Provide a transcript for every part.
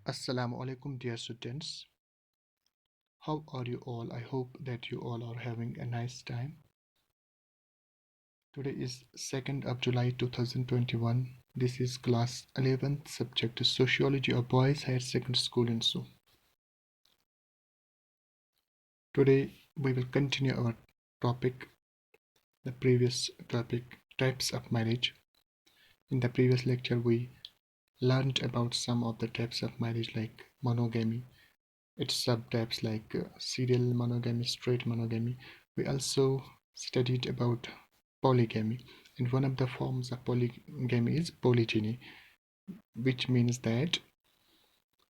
Assalamu alaikum, dear students. How are you all? I hope that you all are having a nice time. Today is 2nd of July 2021. This is class 11th subject Sociology of Boys Higher Secondary School in Unisoo. Today we will continue our topic, the previous topic, types of marriage. In the previous lecture we learned about some of the types of marriage like monogamy, its subtypes like serial monogamy, straight monogamy. We also studied about polygamy, and one of the forms of polygamy is polygyny, which means that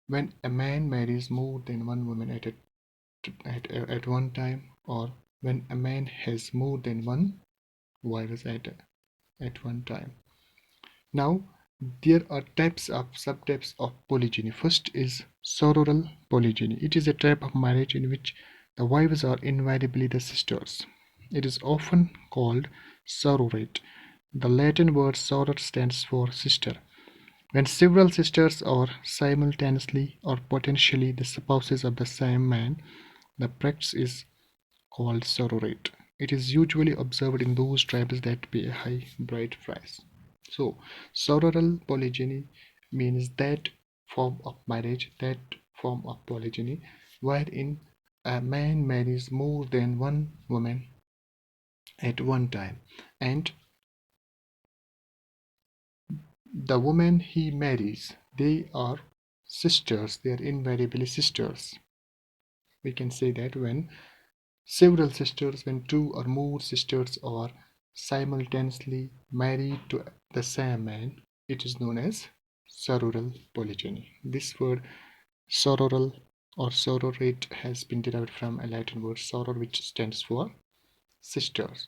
when a man marries more than one woman at one time, or when a man has more than one wife at one time. Now there are subtypes of polygyny. First is sororal polygyny. It is a type of marriage in which the wives are invariably the sisters. It is often called sororate. The Latin word soror stands for sister. When several sisters are simultaneously or potentially the spouses of the same man, the practice is called sororate. It is usually observed in those tribes that pay a high bride price. So, sororal polygyny means that form of marriage, that form of polygyny, wherein a man marries more than one woman at one time, and the women he marries, they are sisters, they are invariably sisters. We can say that when two or more sisters are simultaneously married to the same man, it is known as sororal polygyny. This word sororal or sororate has been derived from a Latin word soror, which stands for sisters.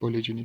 polygyny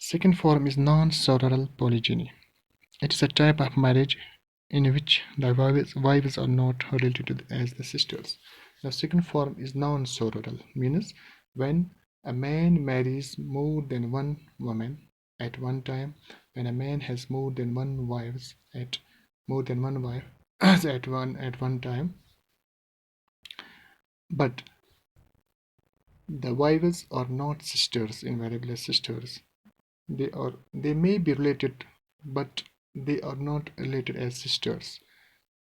Second form is non-sororal polygyny. It is a type of marriage in which the wives are not related as the sisters. The second form is non-sororal, means when a man marries more than one woman at one time, when a man has more than one wife at one time, but the wives are not sisters, invariably sisters. They may be related, but they are not related as sisters.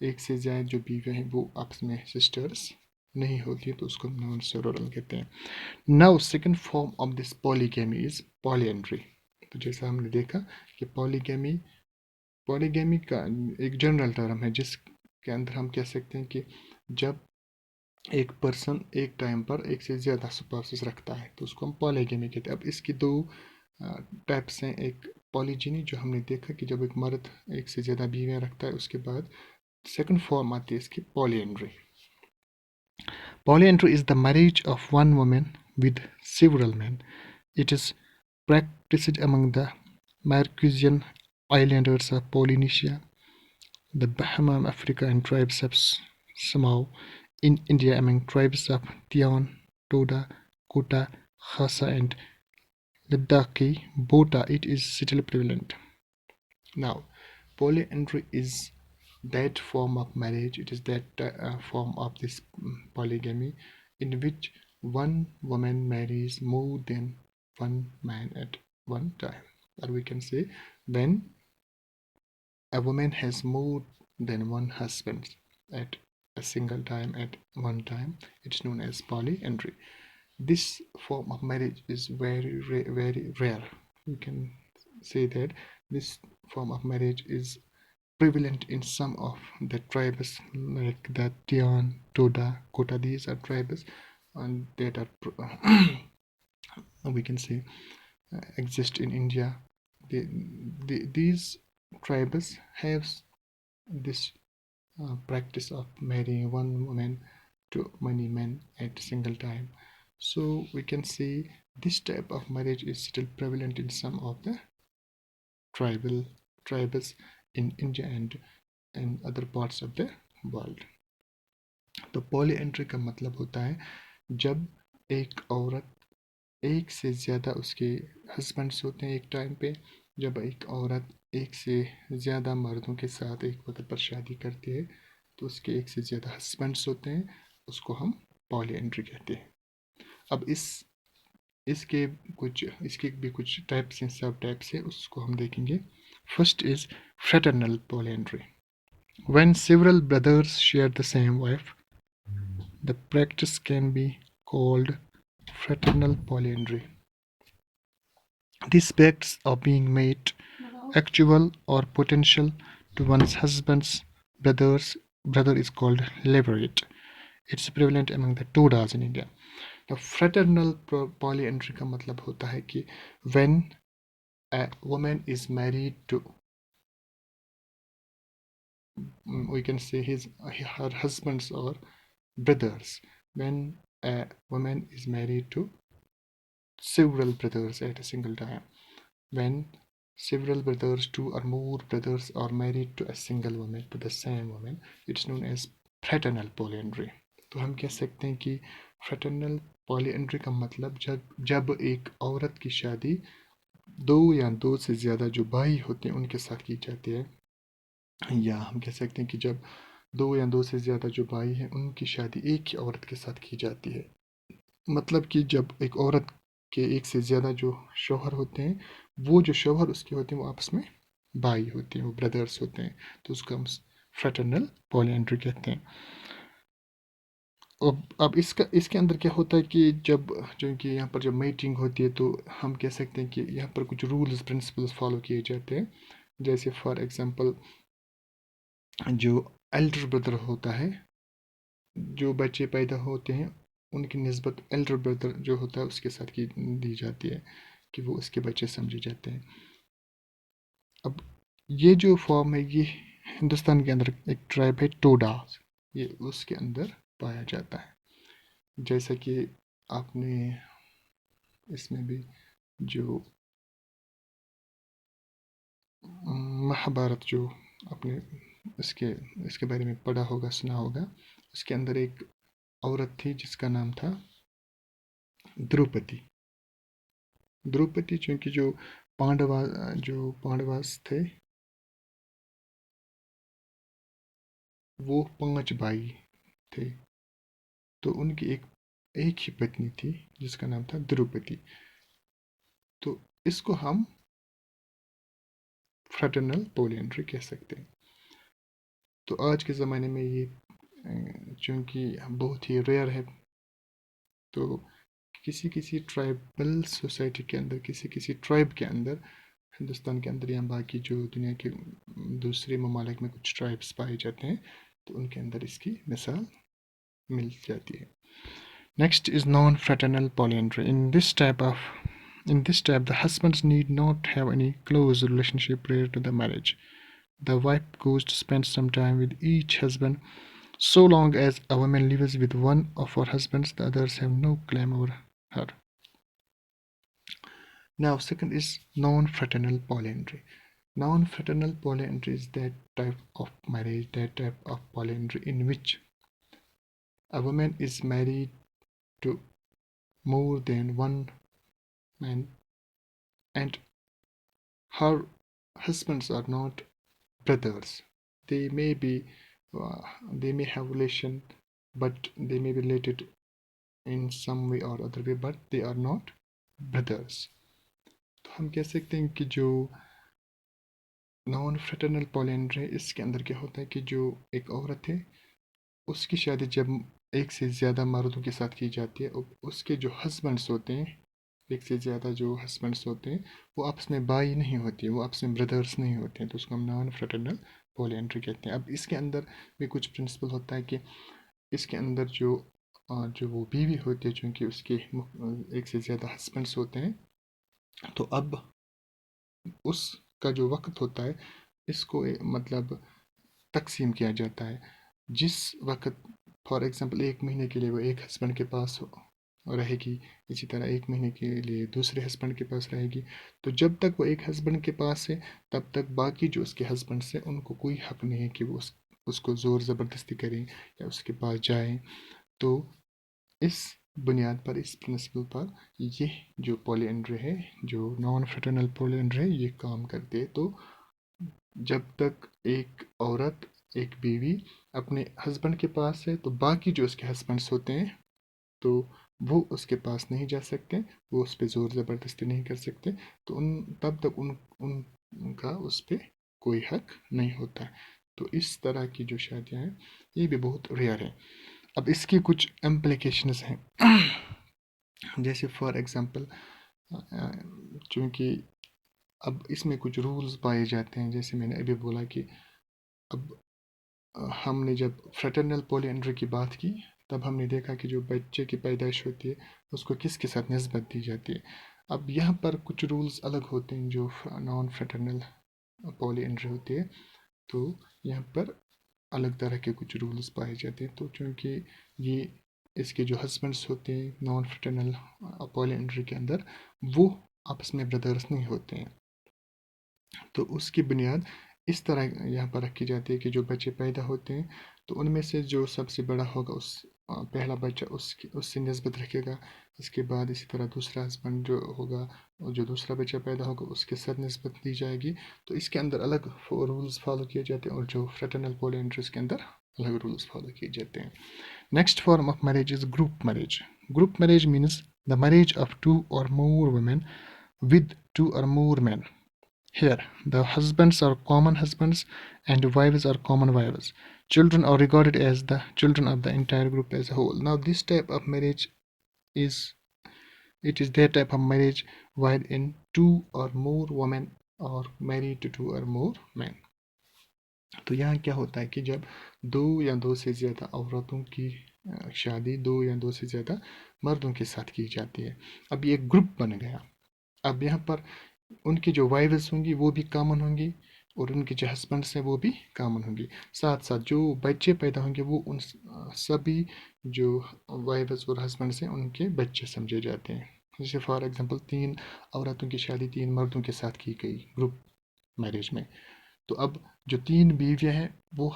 ایک سے زائد جو بیویاں ہیں وہ آپس میں sisters نہیں ہوتی تو اس کو ہم نان سیرورل کہتے ہیں. Now second form of this polygamy is polyandry. تو جیسا ہم نے دیکھا کہ پولیگیمی کا ایک جنرل ٹرم ہے جس کے اندر ہم کہہ سکتے ہیں کہ جب ایک پرسن ایک ٹائم پر ایک سے زیادہ سپاؤسز رکھتا ہے تو اس کو ہم پولیگیمی کہتے ہیں. اب اس کی دو ٹائپس ہیں. ایک پولیجینی جو ہم نے دیکھا کہ جب ایک مرد ایک سے زیادہ بیویاں رکھتا ہے, اس کے بعد سیکنڈ فارم آتی ہے اس کی پولیانڈری. Polyandry is the marriage of one woman with several men. It is practiced among the Marquesian Islanders of Polynesia, the Bahama Africa and tribes of Samoa, in India among tribes of Tian, Toda, Kota, Khasa and Ladakhi, Bota. It is still prevalent. Now, polyandry is that form of marriage, it is that form of this polygamy in which one woman marries more than one man at one time. Or we can say when a woman has more than one husband at a single time at one time, it's known as polyandry. This form of marriage is very rare. We can say that this form of marriage is prevalent in some of the tribes like the Tian, Toda, Kota. These are tribes and that are we can say exist in India. These tribes have this practice of marrying one woman to many men at a single time. So we can say this type of marriage is still prevalent in some of the tribes in India and in other parts of the world. تو پولی entry کا مطلب ہوتا ہے جب ایک عورت ایک سے زیادہ اس کے ہسبینڈس ہوتے ہیں ایک ٹائم پہ. جب ایک عورت ایک سے زیادہ مردوں کے ساتھ ایک وقت پر شادی کرتی ہے تو اس کے ایک سے زیادہ ہسبینڈس ہوتے ہیں, اس کو ہم پولی انٹری کہتے ہیں. اب اس کے بھی کچھ ٹائپس ہیں, سب ٹائپس ہیں, اس کو ہم دیکھیں گے. First is fraternal polyandry. When several brothers share the same wife, the practice can be called fraternal polyandry. These acts of being made actual or potential to one's husband's brother is called levirate. It's prevalent among the Todas in India. The fraternal polyandry کا مطلب ہوتا ہے کہ when a woman is married to, we can say her husbands or brothers, when a woman is married to several brothers at a single time, when several brothers, two or more brothers are married to a single woman, to the same woman, it's known as fraternal polyandry. تو ہم کہہ سکتے ہیں کہ fraternal polyandry کا مطلب جب ایک عورت کی شادی دو یا دو سے زیادہ جو بھائی ہوتے ہیں ان کے ساتھ کی جاتی ہے, یا ہم کہہ سکتے ہیں کہ جب دو یا دو سے زیادہ جو بھائی ہیں ان کی شادی ایک ہی عورت کے ساتھ کی جاتی ہے. مطلب کہ جب ایک عورت کے ایک سے زیادہ جو شوہر ہوتے ہیں, وہ جو شوہر اس کے ہوتے ہیں وہ آپس میں بھائی ہوتے ہیں, وہ بردرس ہوتے ہیں, تو اس کو ہم fraternal polyandry کہتے ہیں. اب اس کے اندر کیا ہوتا ہے کہ جو کہ یہاں پر جب میٹنگ ہوتی ہے تو ہم کہہ سکتے ہیں کہ یہاں پر کچھ رولز پرنسپلز فالو کیے جاتے ہیں. جیسے فار ایگزامپل جو ایلڈر بردر ہوتا ہے, جو بچے پیدا ہوتے ہیں ان کی نسبت ایلڈر بردر جو ہوتا ہے اس کے ساتھ کی دی جاتی ہے کہ وہ اس کے بچے سمجھے جاتے ہیں. اب یہ جو فارم ہے یہ ہندوستان کے اندر ایک ٹرائب ہے ٹوڈا, یہ اس کے اندر پایا جاتا ہے. جیسا کہ آپ نے اس میں بھی جو مہابھارت جو آپ نے اس کے بارے میں پڑھا ہوگا, سنا ہوگا, اس کے اندر ایک عورت تھی جس کا نام تھا دروپتی. چونکہ جو پانڈواس تھے وہ 5 بھائی تھے, تو ان کی ایک ہی پتنی تھی جس کا نام تھا دروپتی. تو اس کو ہم fraternal polyandry کہہ سکتے ہیں. تو آج کے زمانے میں یہ چونکہ بہت ہی ریئر ہے، تو کسی ٹرائبل سوسائٹی کے اندر، کسی ٹرائب کے اندر، ہندوستان کے اندر یا باقی جو دنیا کے دوسرے ممالک میں کچھ ٹرائبس پائے جاتے ہیں، تو ان کے اندر اس کی مثال مل جاتی ہے. Next is non-fraternal polyandry. In this type, the husbands need not have any close relationship prior to the marriage. The wife goes to spend some time with each husband. So long as a woman lives with one of her husbands, the others have no claim over her. Now, second is non-fraternal polyandry. Non-fraternal polyandry is that type of marriage, that type of polyandry in which a woman is married to more than one man and her husbands are not brothers. They may be they may have relation, but they may be related in some way or other way, but they are not brothers. تو ہم کہہ سکتے ہیں کہ جو نان فریٹرنل پولینڈری ہے، اس کے اندر کیا ہوتا ہے کہ جو ایک عورت ہے، اس کی شادی جب ایک سے زیادہ مردوں کے ساتھ کی جاتی ہے، اس کے جو ہسبینڈس ہوتے ہیں، ایک سے زیادہ جو ہسبینڈس ہوتے ہیں، وہ آپس میں بھائی نہیں ہوتے، وہ آپس میں بردرس نہیں ہوتے ہیں، تو اس کو ہم نان فریٹرنل پولینڈری کہتے ہیں. اب اس کے اندر بھی کچھ پرنسپل ہوتا ہے کہ اس کے اندر جو وہ بیوی ہوتی ہے، چونکہ اس کے ایک سے زیادہ ہسبینڈس ہوتے ہیں، تو اب اس کا جو وقت ہوتا ہے، اس کو مطلب تقسیم کیا جاتا ہے. جس وقت فار ایگزامپل 1 مہینے کے لیے وہ ایک ہسبینڈ کے پاس رہے گی، اسی طرح 1 مہینے کے لیے دوسرے ہسبینڈ کے پاس رہے گی، تو جب تک وہ ایک ہسبینڈ کے پاس ہے، تب تک باقی جو اس کے ہسبینڈس ہیں ان کو کوئی حق نہیں ہے کہ وہ اس کو زور زبردستی کریں یا اس کے پاس جائیں. تو اس بنیاد پر، اس پرنسپل پر یہ جو پولی اینڈری ہے، جو نان فریٹرنل پولی اینڈری ہے، یہ کام کرتے. تو جب تک ایک عورت، ایک بیوی اپنے ہسبینڈ کے پاس ہے، تو باقی جو اس کے ہسبینڈس ہوتے ہیں تو وہ اس کے پاس نہیں جا سکتے، وہ اس پہ زور زبردستی نہیں کر سکتے، تو تب تک ان کا اس پہ کوئی حق نہیں ہوتا ہے. تو اس طرح کی جو شادیاں ہیں یہ بھی بہت ریئر ہیں. اب اس کی کچھ امپلیکیشنز ہیں، جیسے فار ایگزامپل چونکہ اب اس میں کچھ رولز پائے جاتے ہیں، جیسے میں نے ابھی بولا کہ اب ہم نے جب فریٹرنل پولی اینڈری کی بات کی، تب ہم نے دیکھا کہ جو بچے کی پیدائش ہوتی ہے اس کو کس کے ساتھ نسبت دی جاتی ہے. اب یہاں پر کچھ رولز الگ ہوتے ہیں جو نان فریٹرنل پولی اینڈری ہوتی ہے، تو یہاں پر الگ طرح کے کچھ رولز پائے جاتے ہیں. تو چونکہ یہ اس کے جو ہسبینڈس ہوتے ہیں نان فریٹرنل پولی اینڈری کے اندر، وہ آپس میں بردرس نہیں ہوتے ہیں، تو اس کی بنیاد اس طرح یہاں پر رکھی جاتی ہے کہ جو بچے پیدا ہوتے ہیں تو ان میں سے جو سب سے بڑا ہوگا، پہلا بچہ اس سے نسبت رکھے گا. اس کے بعد اسی طرح دوسرا ہسبینڈ جو ہوگا، اور جو دوسرا بچہ پیدا ہوگا اس کے ساتھ نسبت دی جائے گی. تو اس کے اندر الگ رولز فالو کیے جاتے ہیں، اور جو فریٹرنل پولی اینڈریز کے اندر الگ رولز فالو کیے جاتے ہیں. Next form of marriage is group marriage. Group marriage means the marriage of 2 or more women with 2 or more men. Here, the husbands are common husbands and wives are common wives. Children are regarded as the children of the entire group as a whole. Now, this type of marriage is that type of marriage wherein 2 or more women are married to 2 or more men. تو یہاں کیا ہوتا ہے کہ جب 2 یا 2 سے زیادہ عورتوں کی شادی 2 یا 2 سے زیادہ مردوں کے ساتھ کی جاتی ہے، اب یہ ایک گروپ بن گیا. اب یہاں پر ان کی جو وائفز ہوں گی وہ بھی کامن ہوں گی، اور ان کے جو ہسبینڈس ہیں وہ بھی کامن ہوں گی. ساتھ ساتھ جو بچے پیدا ہوں گے وہ ان سبھی جو وائفز اور ہسبینڈس ہیں ان کے بچے سمجھے جاتے ہیں. جیسے فار ایگزامپل 3 عورتوں کی شادی 3 مردوں کے ساتھ کی گئی گروپ میرج میں، تو اب جو 3 بیویاں ہیں وہ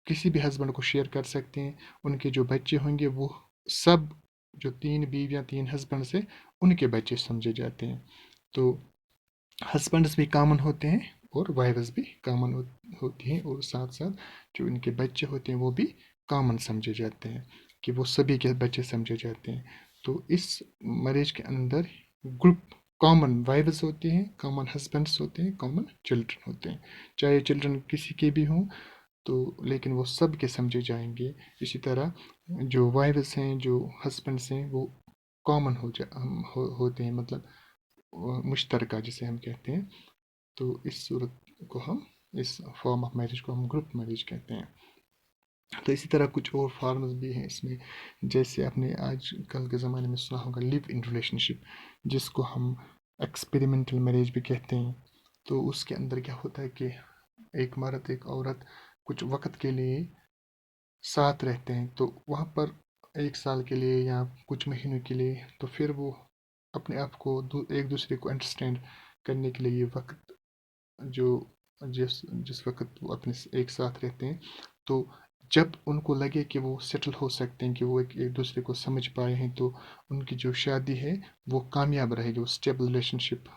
کسی بھی ہسبینڈ کو شیئر کر سکتے ہیں. ان کے جو بچے ہوں گے وہ سب جو 3 بیویاں 3 ہسبینڈس ہیں ان کے بچے سمجھے جاتے ہیں. تو ہسبینڈس بھی کامن ہوتے ہیں اور وائفز بھی کامن ہوتی ہیں، اور ساتھ ساتھ جو ان کے بچے ہوتے ہیں وہ بھی کامن سمجھے جاتے ہیں، کہ وہ سبھی کے بچے سمجھے جاتے ہیں. تو اس میرج کے اندر گروپ کامن وائفز ہوتے ہیں، کامن ہسبینڈس ہوتے ہیں، کامن چلڈرن ہوتے ہیں، چاہے چلڈرن کسی کے بھی ہوں، تو لیکن وہ سب کے سمجھے جائیں گے. اسی طرح جو وائفز ہیں، جو ہسبینڈس ہیں، وہ کامن ہوتے ہیں، مطلب مشترکہ جسے ہم کہتے ہیں. تو اس صورت کو ہم، اس فارم آف میرج کو ہم گروپ میرج کہتے ہیں. تو اسی طرح کچھ اور فارمز بھی ہیں اس میں، جیسے آپ نے آج کل کے زمانے میں سنا ہوگا لیو ان ریلیشن شپ، جس کو ہم ایکسپیریمنٹل میرج بھی کہتے ہیں. تو اس کے اندر کیا ہوتا ہے کہ ایک مرد ایک عورت کچھ وقت کے لیے ساتھ رہتے ہیں، تو وہاں پر 1 سال کے لیے یا کچھ مہینوں کے لیے، تو پھر وہ اپنے آپ کو ایک دوسرے کو انڈرسٹینڈ کرنے کے لیے یہ وقت، جو جس وقت وہ اپنے ایک ساتھ رہتے ہیں، تو جب ان کو لگے کہ وہ سیٹل ہو سکتے ہیں، کہ وہ ایک دوسرے کو سمجھ پائے ہیں، تو ان کی جو شادی ہے وہ کامیاب رہے گی، وہ اسٹیبل ریلیشن شپ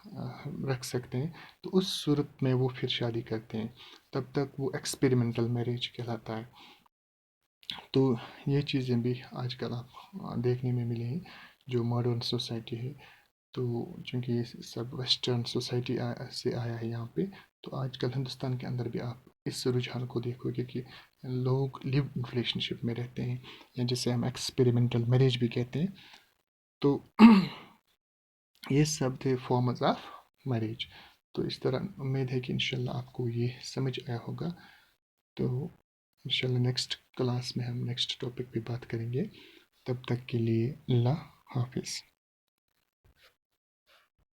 رکھ سکتے ہیں. تو اس صورت میں وہ پھر شادی کرتے ہیں، تب تک وہ ایکسپیریمنٹل میرج کہلاتا ہے. تو یہ چیزیں بھی آج کل آپ دیکھنے میں ملے ہیں جو ماڈرن سوسائٹی ہے. تو چونکہ یہ سب ویسٹرن سوسائٹی سے آیا ہے یہاں پہ، تو آج کل ہندوستان کے اندر بھی آپ اس رجحان کو دیکھو گے کہ لوگ لیو ان ریلیشن شپ میں رہتے ہیں، یا جسے ہم ایکسپیریمنٹل میرج بھی کہتے ہیں. تو یہ سب تھے فارمز آف میرج. تو اس طرح امید ہے کہ انشاءاللہ آپ کو یہ سمجھ آیا ہوگا. تو انشاءاللہ نیکسٹ کلاس میں ہم نیکسٹ ٹاپک پہ بات کریں گے. تب تک کے لیے اللہ حافظ.